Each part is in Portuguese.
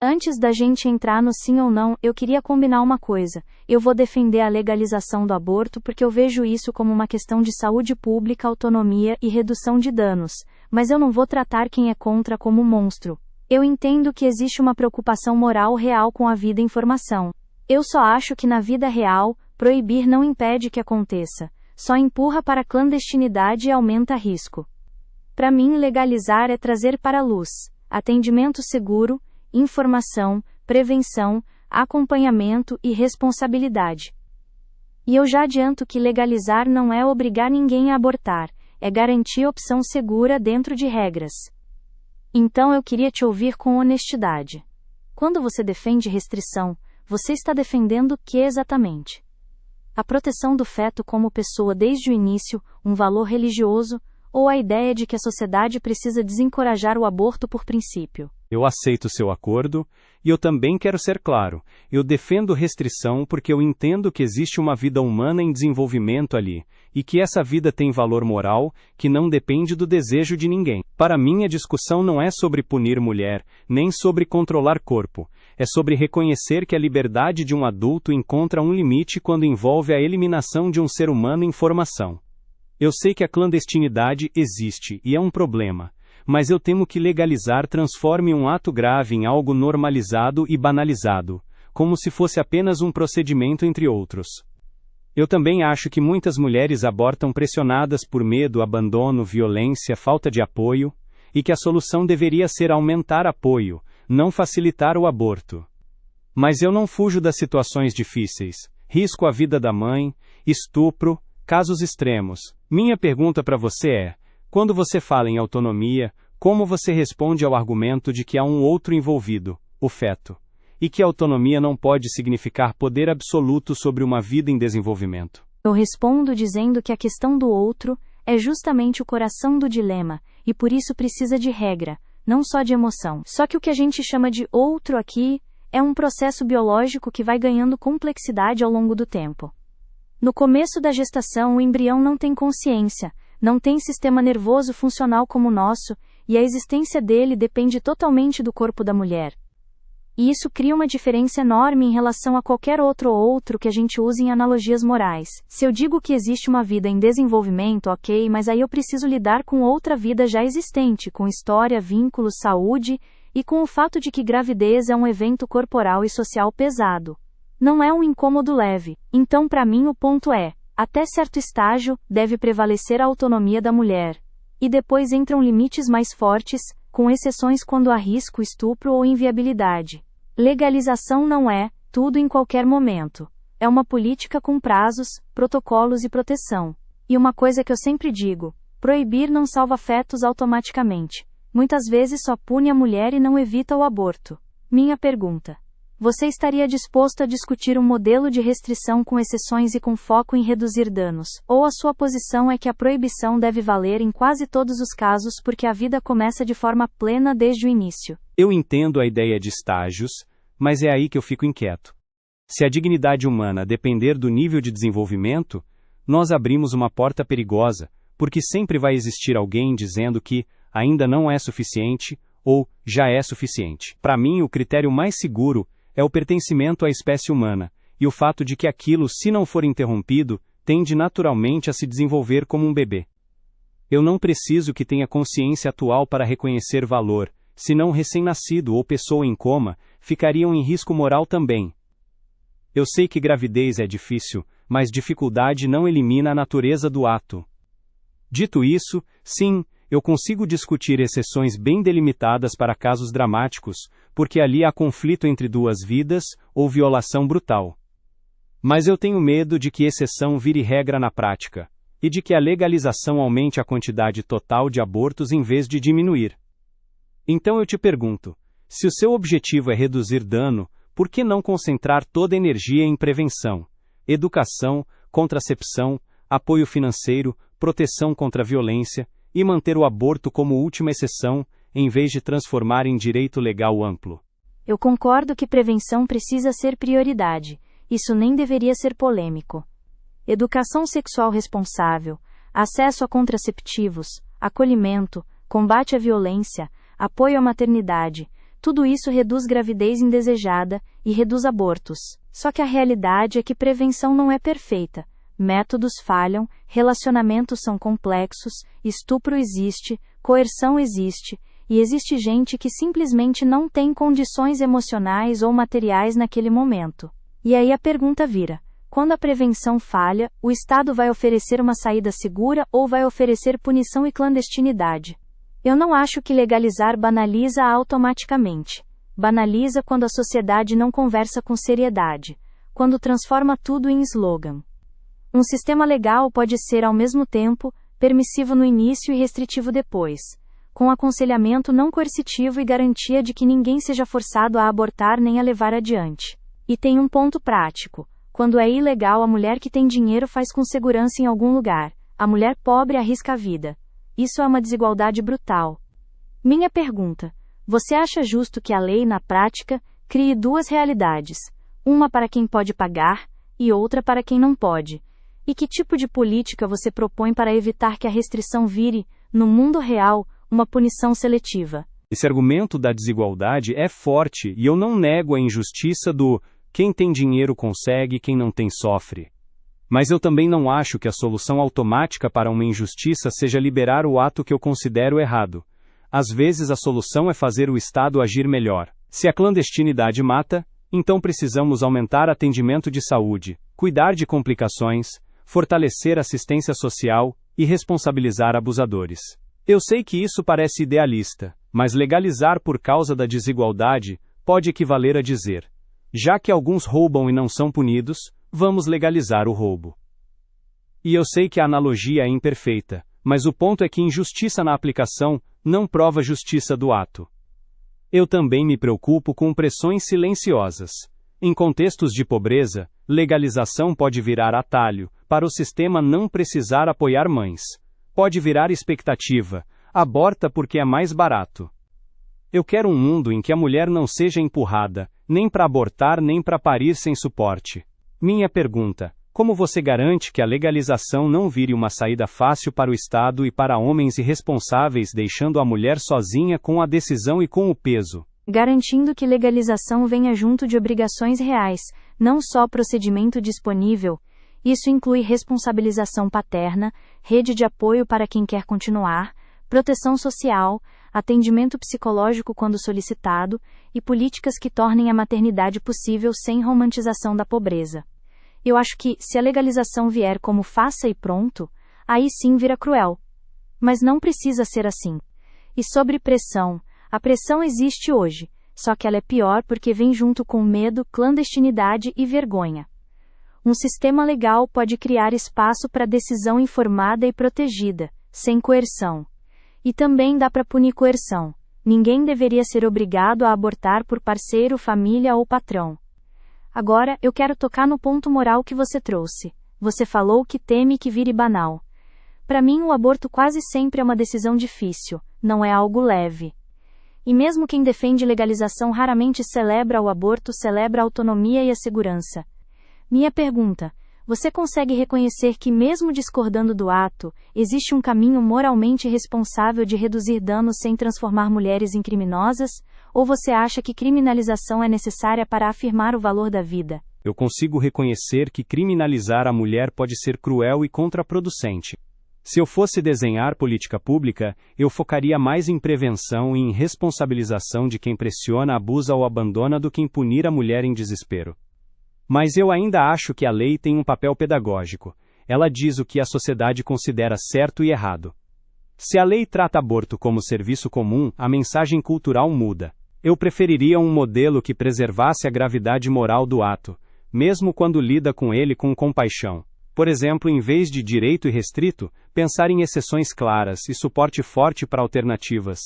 Antes da gente entrar no sim ou não, eu queria combinar uma coisa. Eu vou defender a legalização do aborto porque eu vejo isso como uma questão de saúde pública, autonomia e redução de danos. Mas eu não vou tratar quem é contra como monstro. Eu entendo que existe uma preocupação moral real com a vida em formação. Eu só acho que na vida real, proibir não impede que aconteça. Só empurra para a clandestinidade e aumenta risco. Para mim, legalizar é trazer para a luz atendimento seguro, informação, prevenção, acompanhamento e responsabilidade. E eu já adianto que legalizar não é obrigar ninguém a abortar, é garantir opção segura dentro de regras. Então eu queria te ouvir com honestidade. Quando você defende restrição, você está defendendo o que exatamente? A proteção do feto como pessoa desde o início, um valor religioso, ou a ideia de que a sociedade precisa desencorajar o aborto por princípio? Eu aceito seu acordo, e eu também quero ser claro. Eu defendo restrição porque eu entendo que existe uma vida humana em desenvolvimento ali, e que essa vida tem valor moral, que não depende do desejo de ninguém. Para mim a discussão não é sobre punir mulher, nem sobre controlar corpo. É sobre reconhecer que a liberdade de um adulto encontra um limite quando envolve a eliminação de um ser humano em formação. Eu sei que a clandestinidade existe, e é um problema. Mas eu temo que legalizar transforme um ato grave em algo normalizado e banalizado, como se fosse apenas um procedimento entre outros. Eu também acho que muitas mulheres abortam pressionadas por medo, abandono, violência, falta de apoio, e que a solução deveria ser aumentar apoio, não facilitar o aborto. Mas eu não fujo das situações difíceis, risco a vida da mãe, estupro, casos extremos. Minha pergunta para você é: quando você fala em autonomia, como você responde ao argumento de que há um outro envolvido, o feto, e que a autonomia não pode significar poder absoluto sobre uma vida em desenvolvimento? Eu respondo dizendo que a questão do outro é justamente o coração do dilema, e por isso precisa de regra, não só de emoção. Só que o que a gente chama de outro aqui é um processo biológico que vai ganhando complexidade ao longo do tempo. No começo da gestação, o embrião não tem consciência, não tem sistema nervoso funcional como o nosso, e a existência dele depende totalmente do corpo da mulher. E isso cria uma diferença enorme em relação a qualquer outro que a gente use em analogias morais. Se eu digo que existe uma vida em desenvolvimento, ok, mas aí eu preciso lidar com outra vida já existente, com história, vínculos, saúde, e com o fato de que gravidez é um evento corporal e social pesado. Não é um incômodo leve. Então, para mim, o ponto é: até certo estágio, deve prevalecer a autonomia da mulher. E depois entram limites mais fortes, com exceções quando há risco, estupro ou inviabilidade. Legalização não é tudo em qualquer momento. É uma política com prazos, protocolos e proteção. E uma coisa que eu sempre digo: proibir não salva fetos automaticamente. Muitas vezes só pune a mulher e não evita o aborto. Minha pergunta: você estaria disposto a discutir um modelo de restrição com exceções e com foco em reduzir danos? Ou a sua posição é que a proibição deve valer em quase todos os casos porque a vida começa de forma plena desde o início? Eu entendo a ideia de estágios, mas é aí que eu fico inquieto. Se a dignidade humana depender do nível de desenvolvimento, nós abrimos uma porta perigosa, porque sempre vai existir alguém dizendo que ainda não é suficiente ou já é suficiente. Para mim, o critério mais seguro é o pertencimento à espécie humana, e o fato de que aquilo, se não for interrompido, tende naturalmente a se desenvolver como um bebê. Eu não preciso que tenha consciência atual para reconhecer valor, senão recém-nascido ou pessoa em coma, ficariam em risco moral também. Eu sei que gravidez é difícil, mas dificuldade não elimina a natureza do ato. Dito isso, sim, eu consigo discutir exceções bem delimitadas para casos dramáticos, porque ali há conflito entre duas vidas, ou violação brutal. Mas eu tenho medo de que exceção vire regra na prática, e de que a legalização aumente a quantidade total de abortos em vez de diminuir. Então eu te pergunto, se o seu objetivo é reduzir dano, por que não concentrar toda a energia em prevenção, educação, contracepção, apoio financeiro, proteção contra a violência, e manter o aborto como última exceção, em vez de transformar em direito legal amplo? Eu concordo que prevenção precisa ser prioridade. Isso nem deveria ser polêmico. Educação sexual responsável, acesso a contraceptivos, acolhimento, combate à violência, apoio à maternidade, Tudo isso reduz gravidez indesejada e reduz abortos. Só que a realidade é que prevenção não é perfeita. Métodos falham, relacionamentos são complexos, estupro existe, coerção existe, e existe gente que simplesmente não tem condições emocionais ou materiais naquele momento. E aí a pergunta vira: quando a prevenção falha, o Estado vai oferecer uma saída segura ou vai oferecer punição e clandestinidade? Eu não acho que legalizar banaliza automaticamente. Banaliza quando a sociedade não conversa com seriedade, quando transforma tudo em slogan. Um sistema legal pode ser, ao mesmo tempo, permissivo no início e restritivo depois, com aconselhamento não coercitivo e garantia de que ninguém seja forçado a abortar nem a levar adiante. E tem um ponto prático: quando é ilegal, a mulher que tem dinheiro faz com segurança em algum lugar, a mulher pobre arrisca a vida. Isso é uma desigualdade brutal. Minha pergunta: você acha justo que a lei, na prática, crie duas realidades, uma para quem pode pagar e outra para quem não pode? E que tipo de política você propõe para evitar que a restrição vire, no mundo real, uma punição seletiva? Esse argumento da desigualdade é forte e eu não nego a injustiça do quem tem dinheiro consegue, quem não tem sofre. Mas eu também não acho que a solução automática para uma injustiça seja liberar o ato que eu considero errado. Às vezes a solução é fazer o Estado agir melhor. Se a clandestinidade mata, então precisamos aumentar atendimento de saúde, cuidar de complicações, fortalecer a assistência social e responsabilizar abusadores. Eu sei que isso parece idealista, mas legalizar por causa da desigualdade pode equivaler a dizer: já que alguns roubam e não são punidos, vamos legalizar o roubo. E eu sei que a analogia é imperfeita, mas o ponto é que injustiça na aplicação não prova justiça do ato. Eu também me preocupo com pressões silenciosas. Em contextos de pobreza, legalização pode virar atalho, para o sistema não precisar apoiar mães. Pode virar expectativa: aborta porque é mais barato. Eu quero um mundo em que a mulher não seja empurrada, nem para abortar nem para parir sem suporte. Minha pergunta: como você garante que a legalização não vire uma saída fácil para o Estado e para homens irresponsáveis, deixando a mulher sozinha com a decisão e com o peso? Garantindo que legalização venha junto de obrigações reais, não só procedimento disponível. Isso inclui responsabilização paterna, rede de apoio para quem quer continuar, proteção social, atendimento psicológico quando solicitado, e políticas que tornem a maternidade possível sem romantização da pobreza. Eu acho que, se a legalização vier como faça e pronto, aí sim vira cruel. Mas não precisa ser assim. E sobre pressão, a pressão existe hoje, só que ela é pior porque vem junto com medo, clandestinidade e vergonha. Um sistema legal pode criar espaço para decisão informada e protegida, sem coerção. E também dá para punir coerção. Ninguém deveria ser obrigado a abortar por parceiro, família ou patrão. Agora, eu quero tocar no ponto moral que você trouxe. Você falou que teme que vire banal. Para mim, o aborto quase sempre é uma decisão difícil, não é algo leve. E mesmo quem defende legalização raramente celebra o aborto, celebra a autonomia e a segurança. Minha pergunta: você consegue reconhecer que, mesmo discordando do ato, existe um caminho moralmente responsável de reduzir danos sem transformar mulheres em criminosas? Ou você acha que criminalização é necessária para afirmar o valor da vida? Eu consigo reconhecer que criminalizar a mulher pode ser cruel e contraproducente. Se eu fosse desenhar política pública, eu focaria mais em prevenção e em responsabilização de quem pressiona, abusa ou abandona do que em punir a mulher em desespero. Mas eu ainda acho que a lei tem um papel pedagógico. Ela diz o que a sociedade considera certo e errado. Se a lei trata aborto como serviço comum, a mensagem cultural muda. Eu preferiria um modelo que preservasse a gravidade moral do ato, mesmo quando lida com ele com compaixão. Por exemplo, em vez de direito irrestrito, pensar em exceções claras e suporte forte para alternativas.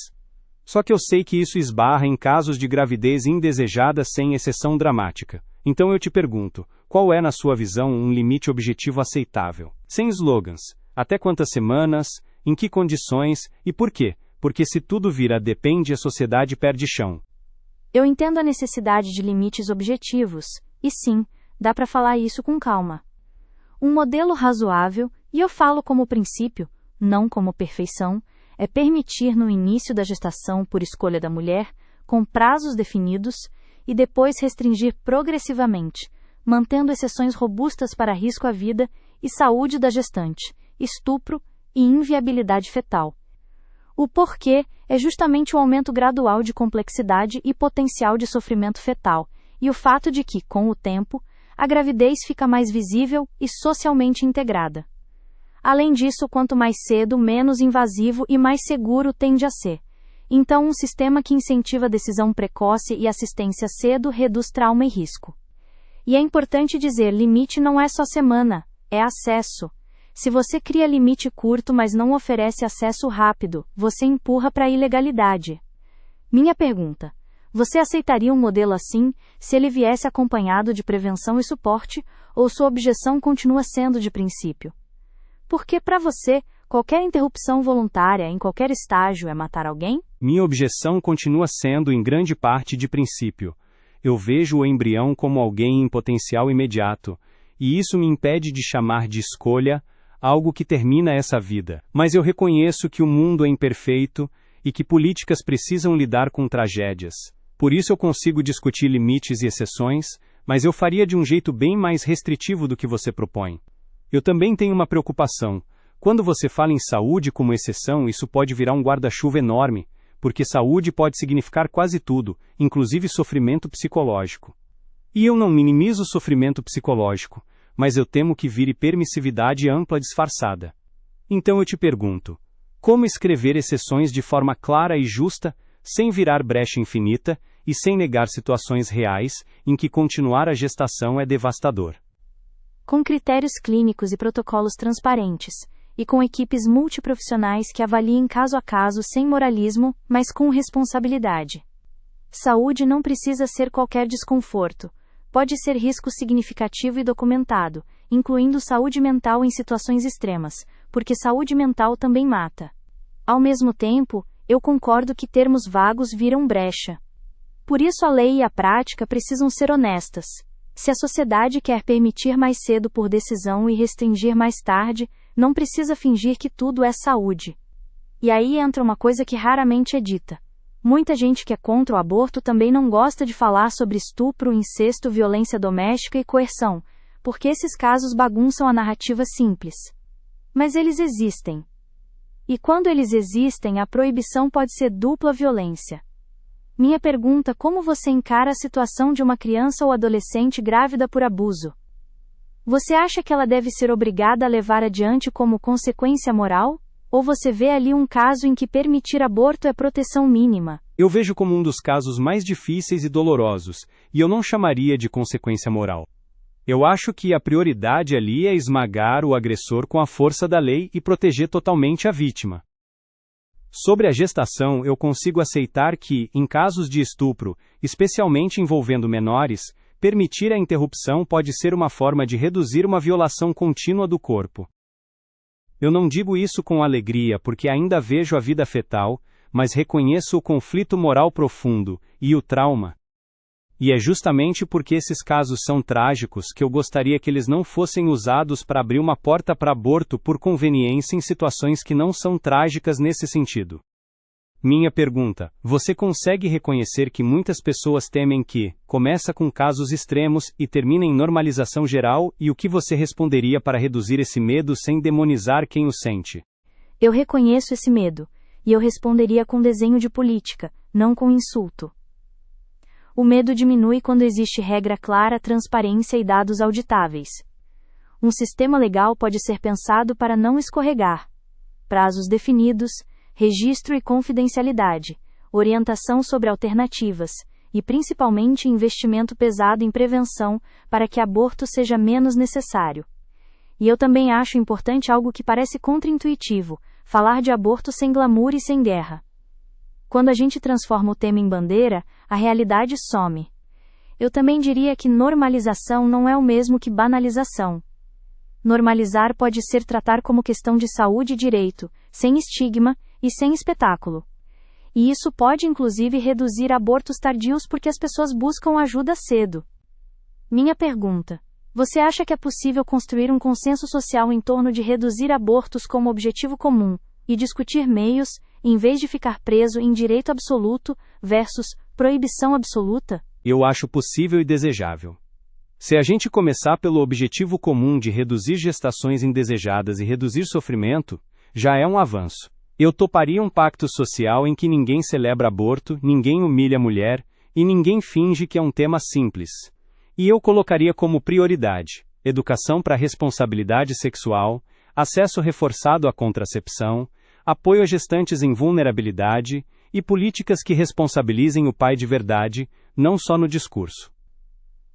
Só que eu sei que isso esbarra em casos de gravidez indesejada sem exceção dramática. Então eu te pergunto, qual é, na sua visão, um limite objetivo aceitável? Sem slogans. Até quantas semanas, em que condições e por quê? Porque se tudo vira depende, a sociedade perde chão. Eu entendo a necessidade de limites objetivos, e sim, dá para falar isso com calma. Um modelo razoável, e eu falo como princípio, não como perfeição, é permitir no início da gestação por escolha da mulher, com prazos definidos, e depois restringir progressivamente, mantendo exceções robustas para risco à vida e saúde da gestante, estupro e inviabilidade fetal. O porquê é justamente o aumento gradual de complexidade e potencial de sofrimento fetal, e o fato de que, com o tempo, a gravidez fica mais visível e socialmente integrada. Além disso, quanto mais cedo, menos invasivo e mais seguro tende a ser. Então, um sistema que incentiva a decisão precoce e assistência cedo reduz trauma e risco. E é importante dizer, limite não é só semana, é acesso. Se você cria limite curto, mas não oferece acesso rápido, você empurra para a ilegalidade. Minha pergunta: você aceitaria um modelo assim, se ele viesse acompanhado de prevenção e suporte, ou sua objeção continua sendo de princípio? Porque para você, qualquer interrupção voluntária em qualquer estágio é matar alguém? Minha objeção continua sendo em grande parte de princípio. Eu vejo o embrião como alguém em potencial imediato, e isso me impede de chamar de escolha algo que termina essa vida. Mas eu reconheço que o mundo é imperfeito e que políticas precisam lidar com tragédias. Por isso eu consigo discutir limites e exceções, mas eu faria de um jeito bem mais restritivo do que você propõe. Eu também tenho uma preocupação. Quando você fala em saúde como exceção, isso pode virar um guarda-chuva enorme, porque saúde pode significar quase tudo, inclusive sofrimento psicológico. E eu não minimizo o sofrimento psicológico, mas eu temo que vire permissividade ampla disfarçada. Então eu te pergunto, como escrever exceções de forma clara e justa, sem virar brecha infinita, e sem negar situações reais, em que continuar a gestação é devastador? Com critérios clínicos e protocolos transparentes, e com equipes multiprofissionais que avaliem caso a caso sem moralismo, mas com responsabilidade. Saúde não precisa ser qualquer desconforto. Pode ser risco significativo e documentado, incluindo saúde mental em situações extremas, porque saúde mental também mata. Ao mesmo tempo, eu concordo que termos vagos viram brecha. Por isso a lei e a prática precisam ser honestas. Se a sociedade quer permitir mais cedo por decisão e restringir mais tarde, não precisa fingir que tudo é saúde. E aí entra uma coisa que raramente é dita. Muita gente que é contra o aborto também não gosta de falar sobre estupro, incesto, violência doméstica e coerção, porque esses casos bagunçam a narrativa simples. Mas eles existem. E quando eles existem, a proibição pode ser dupla violência. Minha pergunta: como você encara a situação de uma criança ou adolescente grávida por abuso? Você acha que ela deve ser obrigada a levar adiante como consequência moral? Ou você vê ali um caso em que permitir aborto é proteção mínima? Eu vejo como um dos casos mais difíceis e dolorosos, e eu não chamaria de consequência moral. Eu acho que a prioridade ali é esmagar o agressor com a força da lei e proteger totalmente a vítima. Sobre a gestação, eu consigo aceitar que, em casos de estupro, especialmente envolvendo menores, permitir a interrupção pode ser uma forma de reduzir uma violação contínua do corpo. Eu não digo isso com alegria porque ainda vejo a vida fetal, mas reconheço o conflito moral profundo, e o trauma. E é justamente porque esses casos são trágicos que eu gostaria que eles não fossem usados para abrir uma porta para aborto por conveniência em situações que não são trágicas nesse sentido. Minha pergunta: você consegue reconhecer que muitas pessoas temem que começa com casos extremos e termina em normalização geral, e o que você responderia para reduzir esse medo sem demonizar quem o sente? Eu reconheço esse medo, e eu responderia com desenho de política, não com insulto. O medo diminui quando existe regra clara, transparência e dados auditáveis. Um sistema legal pode ser pensado para não escorregar. Prazos definidos, registro e confidencialidade, orientação sobre alternativas, e principalmente investimento pesado em prevenção, para que aborto seja menos necessário. E eu também acho importante algo que parece contraintuitivo: falar de aborto sem glamour e sem guerra. Quando a gente transforma o tema em bandeira, a realidade some. Eu também diria que normalização não é o mesmo que banalização. Normalizar pode ser tratar como questão de saúde e direito, sem estigma e sem espetáculo. E isso pode inclusive reduzir abortos tardios porque as pessoas buscam ajuda cedo. Minha pergunta: você acha que é possível construir um consenso social em torno de reduzir abortos como objetivo comum, e discutir meios, em vez de ficar preso em direito absoluto, versus proibição absoluta? Eu acho possível e desejável. Se a gente começar pelo objetivo comum de reduzir gestações indesejadas e reduzir sofrimento, já é um avanço. Eu toparia um pacto social em que ninguém celebra aborto, ninguém humilha a mulher, e ninguém finge que é um tema simples. E eu colocaria como prioridade educação para a responsabilidade sexual, acesso reforçado à contracepção, apoio a gestantes em vulnerabilidade e políticas que responsabilizem o pai de verdade, não só no discurso.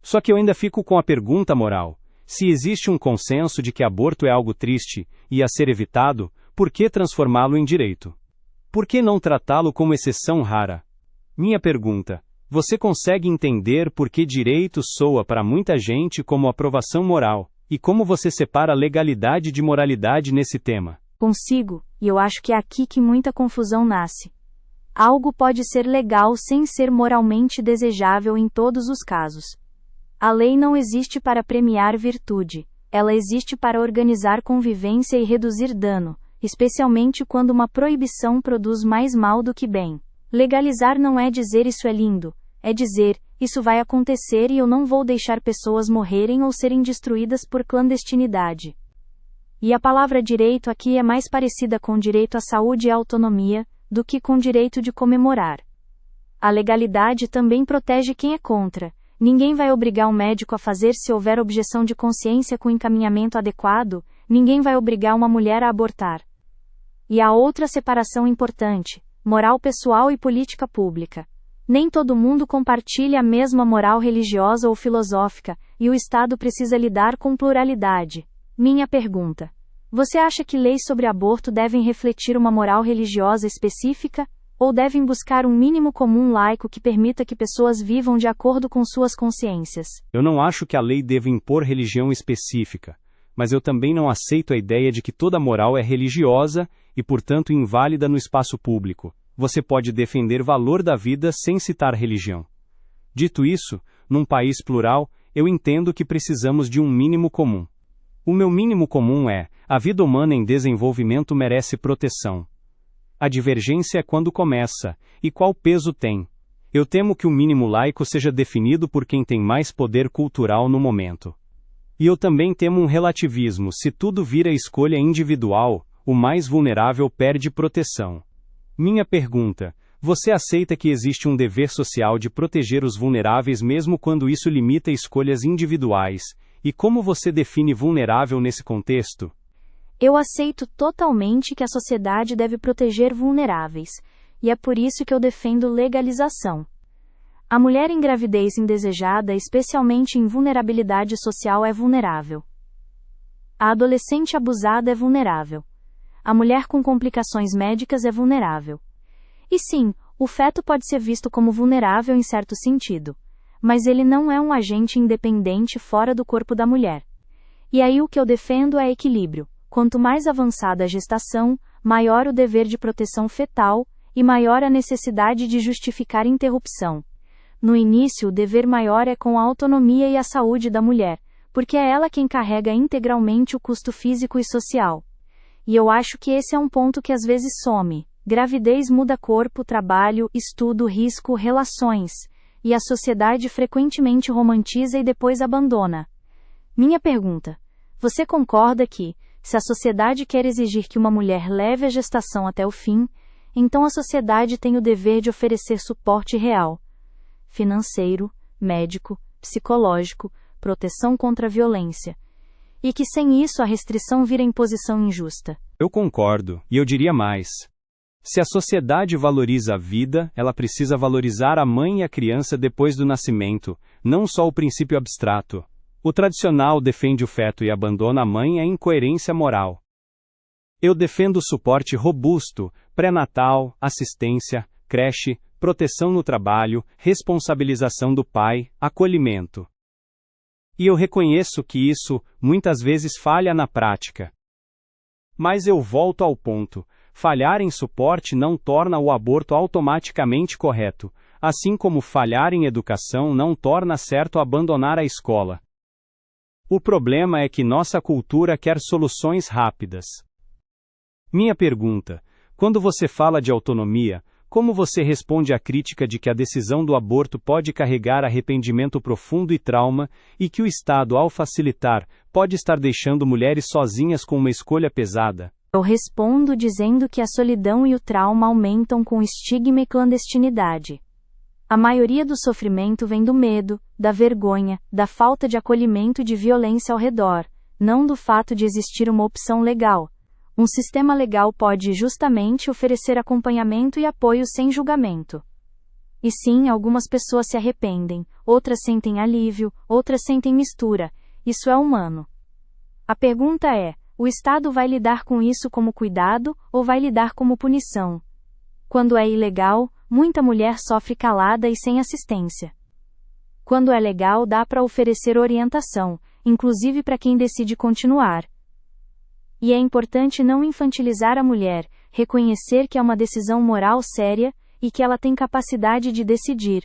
Só que eu ainda fico com a pergunta moral: se existe um consenso de que aborto é algo triste e a ser evitado, por que transformá-lo em direito? Por que não tratá-lo como exceção rara? Minha pergunta: você consegue entender por que direito soa para muita gente como aprovação moral, e como você separa legalidade de moralidade nesse tema? Consigo, e eu acho que é aqui que muita confusão nasce. Algo pode ser legal sem ser moralmente desejável em todos os casos. A lei não existe para premiar virtude, ela existe para organizar convivência e reduzir dano, especialmente quando uma proibição produz mais mal do que bem. Legalizar não é dizer isso é lindo, é dizer, isso vai acontecer e eu não vou deixar pessoas morrerem ou serem destruídas por clandestinidade. E a palavra direito aqui é mais parecida com direito à saúde e à autonomia, do que com direito de comemorar. A legalidade também protege quem é contra. Ninguém vai obrigar um médico a fazer se houver objeção de consciência com encaminhamento adequado, ninguém vai obrigar uma mulher a abortar. E há outra separação importante: moral pessoal e política pública. Nem todo mundo compartilha a mesma moral religiosa ou filosófica, e o Estado precisa lidar com pluralidade. Minha pergunta: você acha que leis sobre aborto devem refletir uma moral religiosa específica, ou devem buscar um mínimo comum laico que permita que pessoas vivam de acordo com suas consciências? Eu não acho que a lei deva impor religião específica, mas eu também não aceito a ideia de que toda moral é religiosa e, portanto, inválida no espaço público. Você pode defender o valor da vida sem citar religião. Dito isso, num país plural, eu entendo que precisamos de um mínimo comum. O meu mínimo comum é: a vida humana em desenvolvimento merece proteção. A divergência é quando começa, e qual peso tem. Eu temo que o mínimo laico seja definido por quem tem mais poder cultural no momento. E eu também temo um relativismo: se tudo vira escolha individual, o mais vulnerável perde proteção. Minha pergunta: você aceita que existe um dever social de proteger os vulneráveis mesmo quando isso limita escolhas individuais? E como você define vulnerável nesse contexto? Eu aceito totalmente que a sociedade deve proteger vulneráveis, e é por isso que eu defendo legalização. A mulher em gravidez indesejada, especialmente em vulnerabilidade social, é vulnerável. A adolescente abusada é vulnerável. A mulher com complicações médicas é vulnerável. E sim, o feto pode ser visto como vulnerável em certo sentido, mas ele não é um agente independente fora do corpo da mulher. E aí o que eu defendo é equilíbrio. Quanto mais avançada a gestação, maior o dever de proteção fetal, e maior a necessidade de justificar interrupção. No início, o dever maior é com a autonomia e a saúde da mulher, porque é ela quem carrega integralmente o custo físico e social. E eu acho que esse é um ponto que às vezes some. Gravidez muda corpo, trabalho, estudo, risco, relações. E a sociedade frequentemente romantiza e depois abandona. Minha pergunta: você concorda que, se a sociedade quer exigir que uma mulher leve a gestação até o fim, então a sociedade tem o dever de oferecer suporte real, financeiro, médico, psicológico, proteção contra a violência, e que sem isso a restrição vira imposição injusta? Eu concordo, e eu diria mais. Se a sociedade valoriza a vida, ela precisa valorizar a mãe e a criança depois do nascimento, não só o princípio abstrato. O tradicional defende o feto e abandona a mãe é incoerência moral. Eu defendo suporte robusto, pré-natal, assistência, creche, proteção no trabalho, responsabilização do pai, acolhimento. E eu reconheço que isso, muitas vezes, falha na prática. Mas eu volto ao ponto: falhar em suporte não torna o aborto automaticamente correto, assim como falhar em educação não torna certo abandonar a escola. O problema é que nossa cultura quer soluções rápidas. Minha pergunta: quando você fala de autonomia, Como você responde à crítica de que a decisão do aborto pode carregar arrependimento profundo e trauma, e que o Estado, ao facilitar, pode estar deixando mulheres sozinhas com uma escolha pesada? Eu respondo dizendo que a solidão e o trauma aumentam com estigma e clandestinidade. A maioria do sofrimento vem do medo, da vergonha, da falta de acolhimento e de violência ao redor, não do fato de existir uma opção legal. Um sistema legal pode justamente oferecer acompanhamento e apoio sem julgamento. E sim, algumas pessoas se arrependem, outras sentem alívio, outras sentem mistura. Isso é humano. A pergunta é: o Estado vai lidar com isso como cuidado ou vai lidar como punição? Quando é ilegal, muita mulher sofre calada e sem assistência. Quando é legal, dá para oferecer orientação, inclusive para quem decide continuar. E é importante não infantilizar a mulher, reconhecer que é uma decisão moral séria e que ela tem capacidade de decidir.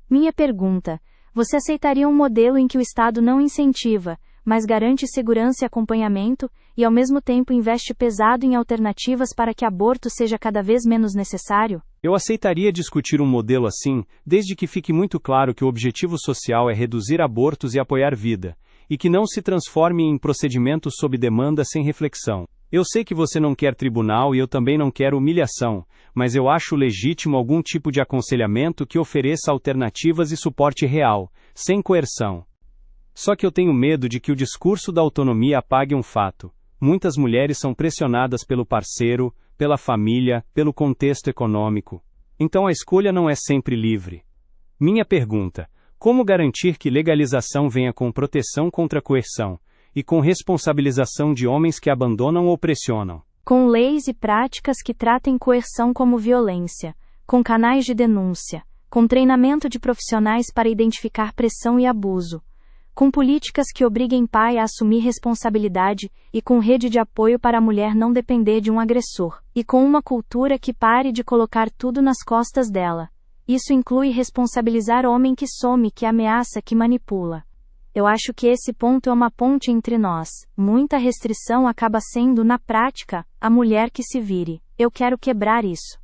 Minha pergunta: você aceitaria um modelo em que o Estado não incentiva, mas garante segurança e acompanhamento, e ao mesmo tempo investe pesado em alternativas para que aborto seja cada vez menos necessário? Eu aceitaria discutir um modelo assim, desde que fique muito claro que o objetivo social é reduzir abortos e apoiar vida, e que não se transforme em procedimento sob demanda sem reflexão. Eu sei que você não quer tribunal e eu também não quero humilhação, mas eu acho legítimo algum tipo de aconselhamento que ofereça alternativas e suporte real, sem coerção. Só que eu tenho medo de que o discurso da autonomia apague um fato. Muitas mulheres são pressionadas pelo parceiro, pela família, pelo contexto econômico. Então a escolha não é sempre livre. Minha pergunta: como garantir que legalização venha com proteção contra coerção, e com responsabilização de homens que abandonam ou pressionam? Com leis e práticas que tratem coerção como violência, com canais de denúncia, com treinamento de profissionais para identificar pressão e abuso, com políticas que obriguem pai a assumir responsabilidade e com rede de apoio para a mulher não depender de um agressor, e com uma cultura que pare de colocar tudo nas costas dela. Isso inclui responsabilizar homem que some, que ameaça, que manipula. Eu acho que esse ponto é uma ponte entre nós. Muita restrição acaba sendo, na prática, a mulher que se vire. Eu quero quebrar isso.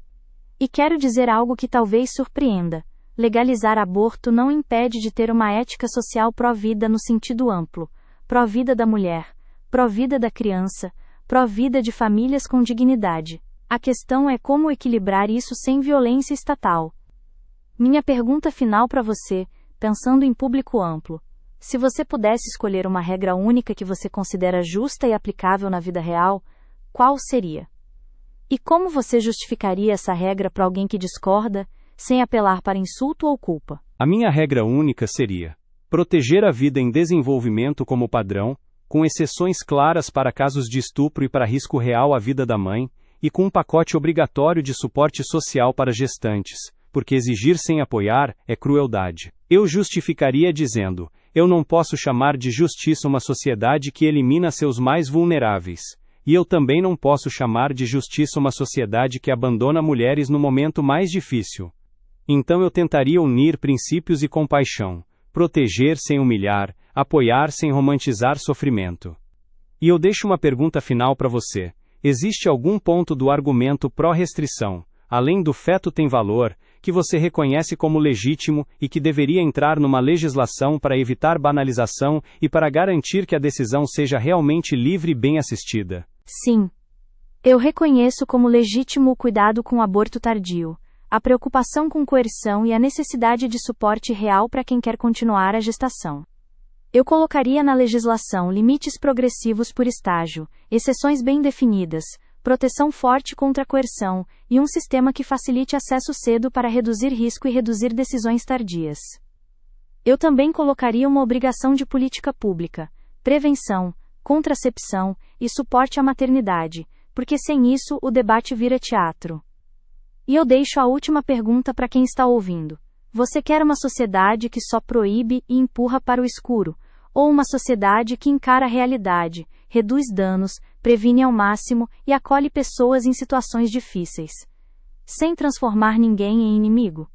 E quero dizer algo que talvez surpreenda. Legalizar aborto não impede de ter uma ética social pró-vida no sentido amplo, pró-vida da mulher, pró-vida da criança, pró-vida de famílias com dignidade. A questão é como equilibrar isso sem violência estatal. Minha pergunta final para você, pensando em público amplo: se você pudesse escolher uma regra única que você considera justa e aplicável na vida real, qual seria? E como você justificaria essa regra para alguém que discorda, sem apelar para insulto ou culpa? A minha regra única seria proteger a vida em desenvolvimento como padrão, com exceções claras para casos de estupro e para risco real à vida da mãe, e com um pacote obrigatório de suporte social para gestantes, porque exigir sem apoiar é crueldade. Eu justificaria dizendo: eu não posso chamar de justiça uma sociedade que elimina seus mais vulneráveis. E eu também não posso chamar de justiça uma sociedade que abandona mulheres no momento mais difícil. Então eu tentaria unir princípios e compaixão, proteger sem humilhar, apoiar sem romantizar sofrimento. E eu deixo uma pergunta final para você: existe algum ponto do argumento pró-restrição, além do feto tem valor, que você reconhece como legítimo e que deveria entrar numa legislação para evitar banalização e para garantir que a decisão seja realmente livre e bem assistida? Sim. Eu reconheço como legítimo o cuidado com o aborto tardio, a preocupação com coerção e a necessidade de suporte real para quem quer continuar a gestação. Eu colocaria na legislação limites progressivos por estágio, exceções bem definidas, proteção forte contra a coerção e um sistema que facilite acesso cedo para reduzir risco e reduzir decisões tardias. Eu também colocaria uma obrigação de política pública, prevenção, contracepção e suporte à maternidade, porque sem isso o debate vira teatro. E eu deixo a última pergunta para quem está ouvindo: você quer uma sociedade que só proíbe e empurra para o escuro, ou uma sociedade que encara a realidade, reduz danos, previne ao máximo e acolhe pessoas em situações difíceis, sem transformar ninguém em inimigo?